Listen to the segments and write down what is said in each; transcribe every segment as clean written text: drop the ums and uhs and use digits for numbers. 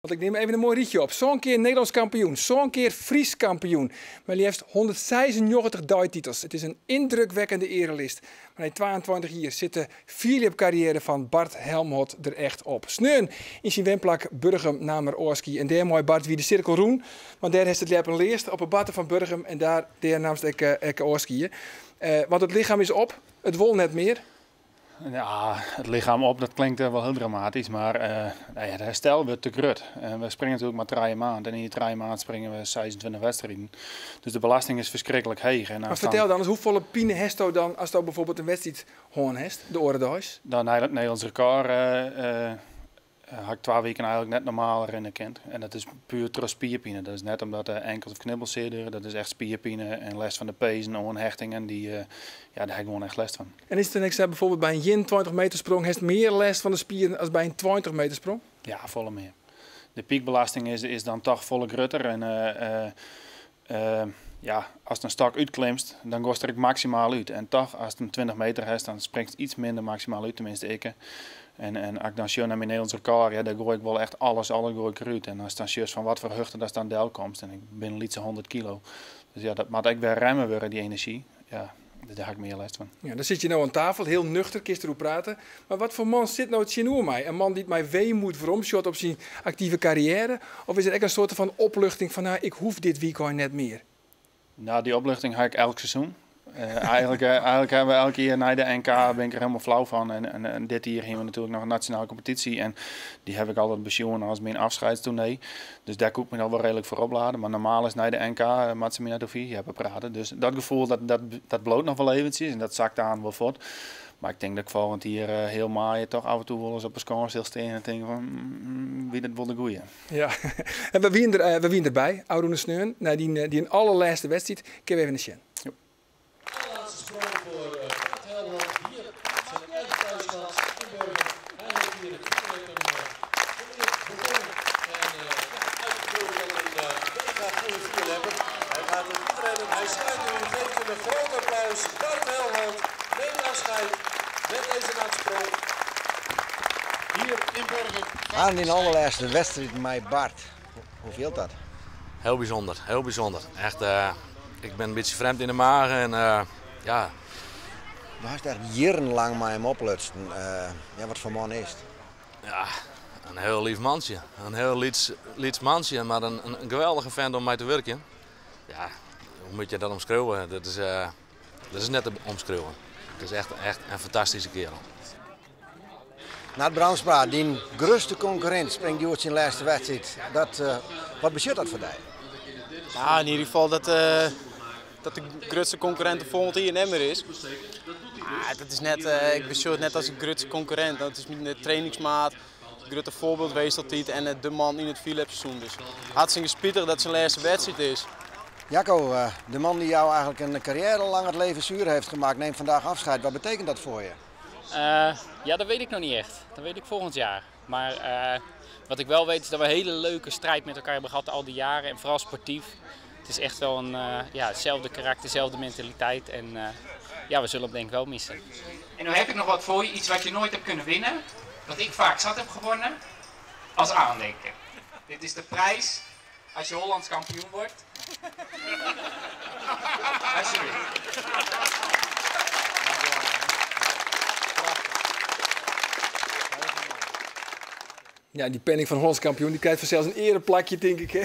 Want ik neem even een mooi rietje op. Zo'n keer Nederlands kampioen, zo'n keer Fries kampioen. Maar liefst 196 titels. Het is een indrukwekkende erelist. Maar na 22 jaar zit de Philip-carrière van Bart Helmholtz er echt op. Sneun in zijn wemplak Burgum namer Oorski. En daar mooi Bart wie de cirkel roen. Want daar heeft het lepen leest op een batten van Burgum. En daar namens ik Oorski. Want het lichaam is op, het wol net meer. Ja, het lichaam op, dat klinkt wel heel dramatisch, maar het herstel wordt te grut. We springen natuurlijk maar 3 maanden en in die 3 maanden springen we 26 wedstrijden. Dus de belasting is verschrikkelijk hoog. En maar vertel dan eens, hoeveel pine hesto dan als je bijvoorbeeld een wedstrijd gewoon hebt, de orendoos? Dan het Nederlands record had ik 2 weken eigenlijk net normaal rennen kent. En dat is puur door spierpine. Dat is net omdat enkels of knibbels zitten. Dat is echt spierpine en les van de pezen, onhechtingen. Daar heb ik gewoon echt les van. En is het dan niks bijvoorbeeld bij een 20 meter sprong, heeft meer les van de spieren als bij een 20 meter sprong? Ja, volle meer. De piekbelasting is dan toch volle grutter. En als het een stok uitklimst, dan gost er ik maximaal uit. En toch, als het een 20 meter is, dan springt het iets minder maximaal uit, tenminste ik. En als ik dan zie naar mijn Nederlands record, ja, dan gooi ik wel echt alles gooi ik eruit. En als het dan zie van wat voor hechten dat dan deel komt, en ik ben lietse 100 kilo. Dus ja, dat moet ik weer remmen worden, die energie. Ja, daar heb ik meer les van. Ja, dan zit je nou aan tafel, heel nuchter, kist erover praten. Maar wat voor man zit nou het genoeg mij? Een man die het mij weemoed veromschot op zijn actieve carrière? Of is het echt een soort van opluchting van, nou, ik hoef dit weekend net meer? Nou, die opluchting heb ik elk seizoen. Eigenlijk hebben we elke keer na de NK ben ik er helemaal flauw van. En dit jaar gingen we natuurlijk nog een nationale competitie. En die heb ik altijd besjoen als mijn afscheidstournee. Dus daar kon ik me al wel redelijk voor opladen. Maar normaal is na de NK moet ze me net over hebben praten. Dus dat gevoel dat bloot nog wel eventjes. En dat zakt aan wel voort. Maar ik denk dat ik volgend jaar heel maaien toch af en toe wel eens op een score stilstaan en denken van wie dat wil de goeie. Ja, en we wien erbij, Oudoene Sneun, die in allerlaatste wedstrijd. Ik heb even een sjen. De laatste sprong voor Bart Helmholtz hier zijn eigen thuisland in Burgum. Hij heeft hier natuurlijk een begonnen en uitgevoerd dat een mega goede viel hebben. Hij gaat het rennen, hij sluit nu, geeft hem een groot applaus. Bart Helmholtz neemt afscheid met deze nachtsprong hier in Burgum. Aan die allerlaatste wedstrijd met Bart. Hoe viel dat? Heel bijzonder, heel bijzonder. Echt, ik ben een beetje vreemd in de maag en ja. We hebben echt jarenlang met hem oplutsen. Wat voor man is het? Ja, een heel lief mansje. Een heel lief mansje, maar een geweldige fan om mee te werken. Ja, hoe moet je dat omschrijven? Dat is net te omschrijven. Het is echt een fantastische kerel. Nat Braamsma, die grootste concurrent, springt die uit zijn laatste wedstrijd. Wat betekent dat voor jou? Ja, in ieder geval dat de grootste concurrent de volgend jaar niet meer is. Dat is net, ik beschouw het net als een grootste concurrent. Dat is mijn trainingsmaat, een grote voorbeeld geweest altijd en de man in het Philips-seizoen. Dus hartstikke spijtig dat het zijn laatste wedstrijd is. Jacco, de man die jou eigenlijk een carrière lang het leven zuur heeft gemaakt, neemt vandaag afscheid. Wat betekent dat voor je? Ja, dat weet ik nog niet echt. Dat weet ik volgend jaar. Maar wat ik wel weet is dat we een hele leuke strijd met elkaar hebben gehad al die jaren. En vooral sportief. Het is echt wel hetzelfde karakter, dezelfde mentaliteit. En we zullen hem denk ik wel missen. En nu heb ik nog wat voor je. Iets wat je nooit hebt kunnen winnen. Wat ik vaak zat heb gewonnen. Als aandenken. Dit is de prijs als je Hollands kampioen wordt. Alsjeblieft. Ja, die penning van Hollands kampioen, die krijgt vanzelfs een ereplakje, denk ik. Hè?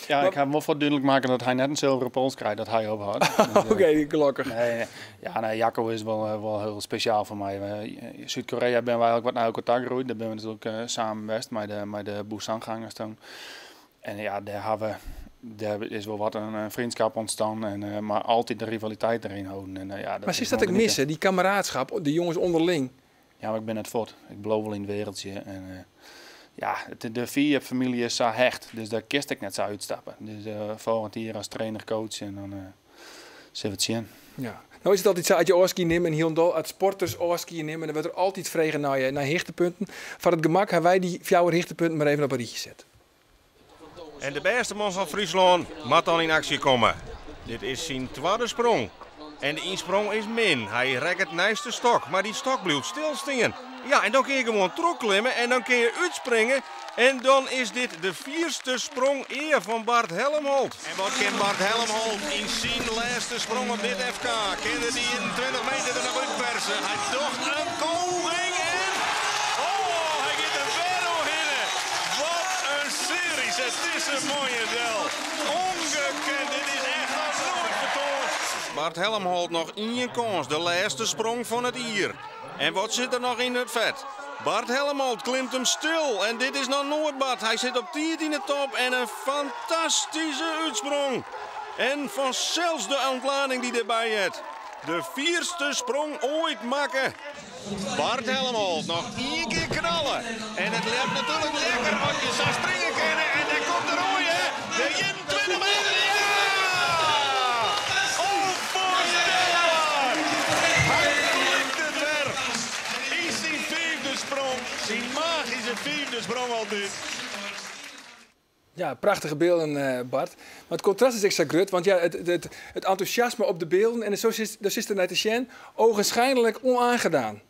Ja, ik heb hem wel voor duidelijk maken dat hij net een zilveren pols krijgt dat hij op had. Oké, gelukkig. Nee, Jacco is wel heel speciaal voor mij. Zuid-Korea ben we eigenlijk wat naar contact gegroeid. Daar ben we natuurlijk samen best met de Busan-gangers toen. En ja, daar is wel wat een vriendschap ontstaan. Maar altijd de rivaliteit erin houden. En, maar is dat ook missen, die kameraadschap, de jongens onderling? Ja, maar ik ben het voort. Ik beloof wel in het wereldje. En, de Philip-familie is zo hecht, dus daar kist ik net zo uitstappen. Dus volgend jaar als trainer, coach en dan zullen we het zien. Ja. Nou is het altijd zo, als je oorski neemt en heel als sporters oorski nemen, dan wordt er altijd vregen naar hichtepunten. Voor het gemak hebben wij die 4 hichtepunten maar even op een rietje gezet. En de beste man van Friesland moet dan in actie komen. Dit is zijn tweede sprong. En de insprong is min. Hij rekt het nijste stok, maar die stok blijft stilstaan. Ja, en dan kun je gewoon terugklimmen en dan kun je uitspringen. En dan is dit de 4e sprong eer van Bart Helmholt. En wat kan Bart Helmholt in zijn laatste sprong op dit FK? Kunnen die in 20 meter er nog uitpersen? Hij docht een poging en... Oh, hij gaat er ver doorheen. Wat een series. Het is een mooie del. Ongekend. Dit is echt nog nooit vertoond. Bart Helmholt nog 1 kans. De laatste sprong van het ier. En wat zit er nog in het vet? Bart Helmholt klimt hem stil. En dit is nog nooit Bart. Hij zit op 10 in de top en een fantastische uitsprong. En van zelfs de ontlading die erbij heeft. De 4e sprong ooit maken. Bart Helmholt nog 1 keer knallen. En het lijkt natuurlijk lekker wat je zou springen kunnen. En daar komt de rode. De 21 meter. Ja! Onvoorstelbaar! Hij klikt het weer. Is zijn 5e sprong. Zijn magische 5e sprong al dit. Ja, prachtige beelden, Bart. Maar het contrast is extra groot, want ja, het enthousiasme op de beelden en zo is er net de Sjen ogenschijnlijk onaangedaan.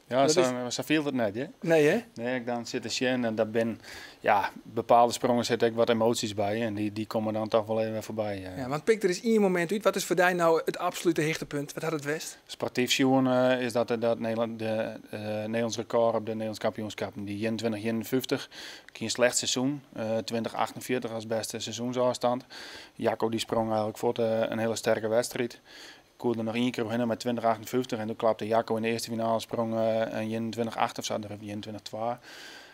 Ja, zo viel het net, hè? Nee, hè? Nee, dan zit de Sjen en daar ben, ja, bepaalde sprongen zitten ook wat emoties bij en die komen dan toch wel even voorbij. Ja, want pik er is 1 moment uit. Wat is voor jou nou het absolute hoogtepunt? Wat had het West? Sportief zien is dat Nederlands record op de Nederlands kampioenschap. Die 21-51, een slecht seizoen. 2048 als beste seizoensafstand. Jacco die sprong eigenlijk voor een hele sterke wedstrijd. Ik koerde nog 1 keer beginnen met 2058 en toen klapte Jacco in de eerste finale sprong een 21-8 of zo, 21-2.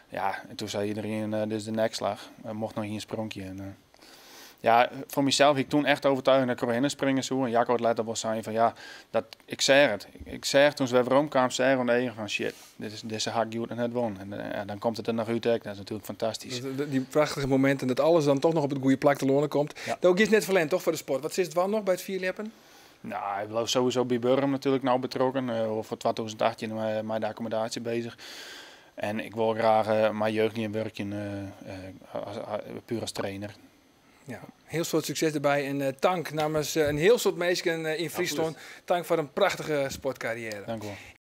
Ja, en toen zei iedereen, dit is de nekslag. Mocht nog 1 sprongje. En, ja, voor mezelf, ik toen echt overtuigd dat ik erin springen zo. En Jacco had letterlijk wel zijn van ja, ik zei het. Ik zei toen ze weer omkwamen, zei aan de eigen van shit, dit is een hak goed en het won. En dan komt het er nog uit, dat is natuurlijk fantastisch. Die prachtige momenten dat alles dan toch nog op het goede plak te lonen komt. Ja. Dat is net verlend toch voor de sport. Wat is het wel nog bij het vierleppen? Nou, hij bleef sowieso bij Burgum natuurlijk nou betrokken. Voor 2018 met de accommodatie bezig. En ik wil graag mijn jeugd in werken puur als trainer. Ja, heel veel succes erbij en dank namens een heel soort mensen in Friesland. Dank voor een prachtige sportcarrière. Dank u wel.